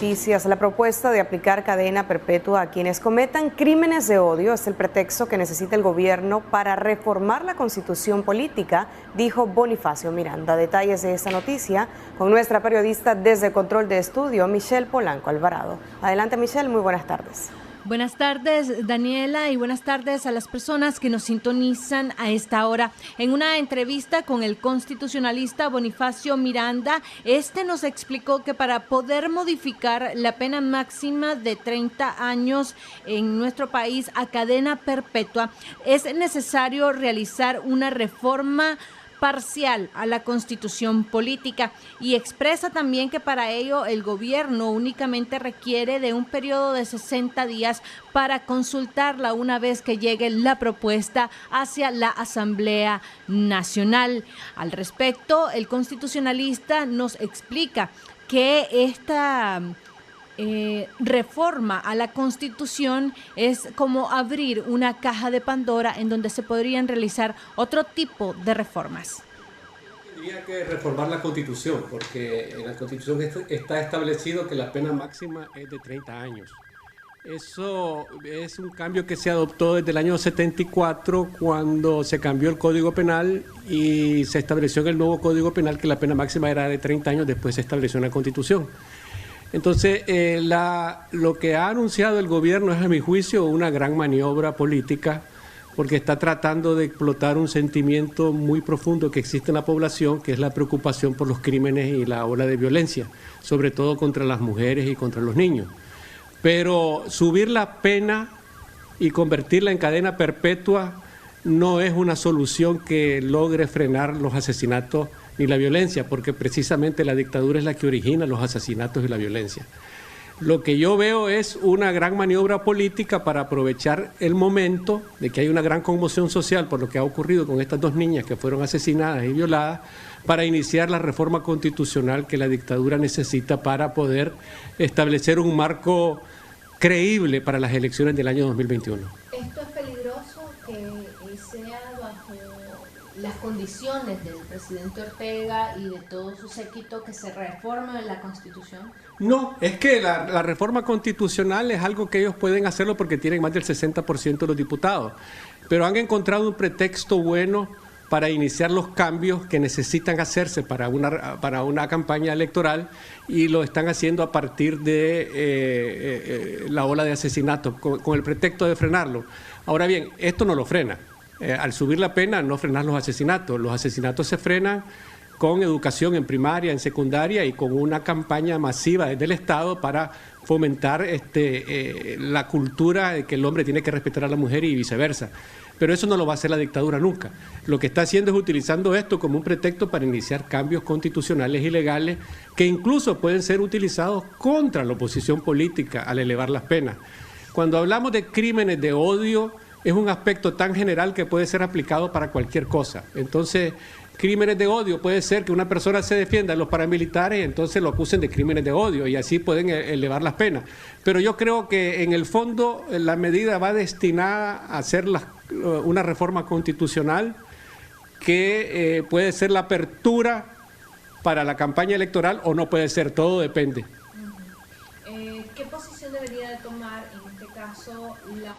Noticias. La propuesta de aplicar cadena perpetua a quienes cometan crímenes de odio es el pretexto que necesita el gobierno para reformar la constitución política, dijo Bonifacio Miranda. Detalles de esta noticia con nuestra periodista desde Control de Estudio, Michelle Polanco Alvarado. Adelante, Michelle, muy buenas tardes. Buenas tardes, Daniela, y buenas tardes a las personas que nos sintonizan a esta hora. En una entrevista con el constitucionalista Bonifacio Miranda, nos explicó que para poder modificar la pena máxima de 30 años en nuestro país a cadena perpetua, es necesario realizar una reforma parcial a la constitución política, y expresa también que para ello el gobierno únicamente requiere de un periodo de 60 días para consultarla una vez que llegue la propuesta hacia la Asamblea Nacional. Al respecto, el constitucionalista nos explica que esta reforma a la Constitución es como abrir una caja de Pandora en donde se podrían realizar otro tipo de reformas. Tendría que reformar la Constitución, porque en la Constitución está establecido que la pena máxima es de 30 años. Eso es un cambio que se adoptó desde el año 74, cuando se cambió el Código Penal y se estableció en el nuevo Código Penal que la pena máxima era de 30 años, después se estableció en la Constitución. Entonces, lo que ha anunciado el gobierno es, a mi juicio, una gran maniobra política, porque está tratando de explotar un sentimiento muy profundo que existe en la población, que es la preocupación por los crímenes y la ola de violencia, sobre todo contra las mujeres y contra los niños. Pero subir la pena y convertirla en cadena perpetua no es una solución que logre frenar los asesinatos ni la violencia, porque precisamente la dictadura es la que origina los asesinatos y la violencia. Lo que yo veo es una gran maniobra política para aprovechar el momento de que hay una gran conmoción social por lo que ha ocurrido con estas dos niñas que fueron asesinadas y violadas, para iniciar la reforma constitucional que la dictadura necesita para poder establecer un marco creíble para las elecciones del año 2021. ¿Esto es peligroso que sea bajo las condiciones del presidente Ortega y de todo su séquito que se reforme la Constitución? No, es que la reforma constitucional es algo que ellos pueden hacerlo porque tienen más del 60% de los diputados, pero han encontrado un pretexto bueno para iniciar los cambios que necesitan hacerse para una campaña electoral, y lo están haciendo a partir de la ola de asesinatos, con el pretexto de frenarlo. Ahora bien, esto no lo frena. Al subir la pena, no frenar los asesinatos se frenan con educación en primaria, en secundaria, y con una campaña masiva desde el Estado para fomentar la cultura de que el hombre tiene que respetar a la mujer y viceversa. Pero eso no lo va a hacer la dictadura nunca. Lo que está haciendo es utilizando esto como un pretexto para iniciar cambios constitucionales y legales que incluso pueden ser utilizados contra la oposición política al elevar las penas. Cuando hablamos de crímenes de odio, es un aspecto tan general que puede ser aplicado para cualquier cosa. Entonces, crímenes de odio puede ser que una persona se defienda de los paramilitares y entonces lo acusen de crímenes de odio, y así pueden elevar las penas. Pero yo creo que en el fondo la medida va destinada a hacer una reforma constitucional que puede ser la apertura para la campaña electoral o no puede ser, todo depende. ¿Qué posición debería de tomar en este caso la...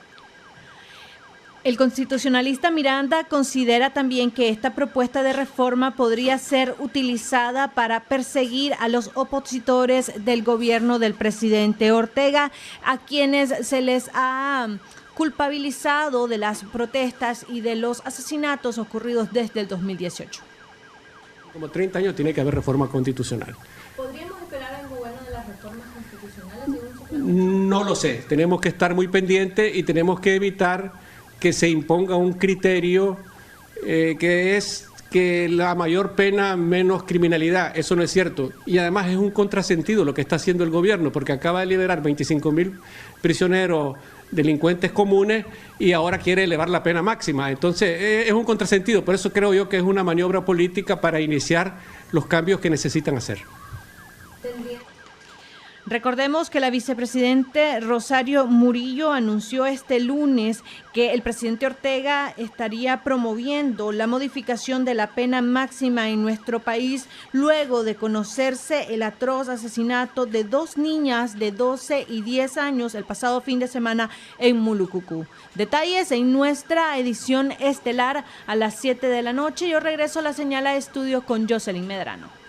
El constitucionalista Miranda considera también que esta propuesta de reforma podría ser utilizada para perseguir a los opositores del gobierno del presidente Ortega, a quienes se les ha culpabilizado de las protestas y de los asesinatos ocurridos desde el 2018. Como 30 años tiene que haber reforma constitucional. ¿Podríamos esperar al gobierno de las reformas constitucionales? No lo sé, tenemos que estar muy pendientes y tenemos que evitar que se imponga un criterio que es que la mayor pena, menos criminalidad. Eso no es cierto. Y además es un contrasentido lo que está haciendo el gobierno, porque acaba de liberar 25.000 prisioneros delincuentes comunes y ahora quiere elevar la pena máxima. Entonces es un contrasentido. Por eso creo yo que es una maniobra política para iniciar los cambios que necesitan hacer. Recordemos que la vicepresidente Rosario Murillo anunció este lunes que el presidente Ortega estaría promoviendo la modificación de la pena máxima en nuestro país luego de conocerse el atroz asesinato de 2 niñas de 12 y 10 años el pasado fin de semana en Mulucucú. Detalles en nuestra edición estelar a las 7 de la noche. Yo regreso a la señal a estudio con Jocelyn Medrano.